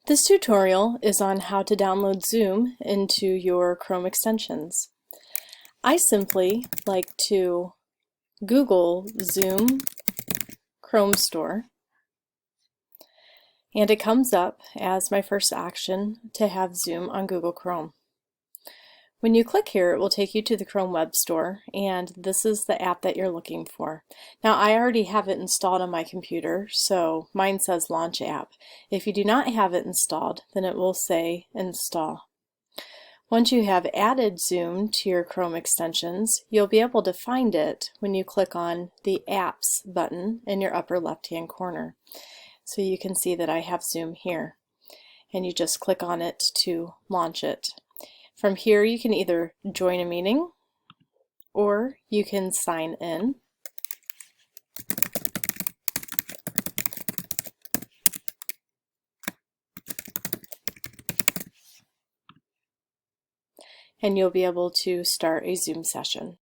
This tutorial is on how to download Zoom into your Chrome extensions. I simply like to Google Zoom Chrome Store, and it comes up as my first action to have Zoom on Google Chrome. When you click here, it will take you to the Chrome Web Store, and this is the app that you're looking for. Now, I already have it installed on my computer, so mine says Launch App. If you do not have it installed, then it will say Install. Once you have added Zoom to your Chrome extensions, you'll be able to find it when you click on the Apps button in your upper left-hand corner. So you can see that I have Zoom here, and you just click on it to launch it. From here, you can either join a meeting or you can sign in. And you'll be able to start a Zoom session.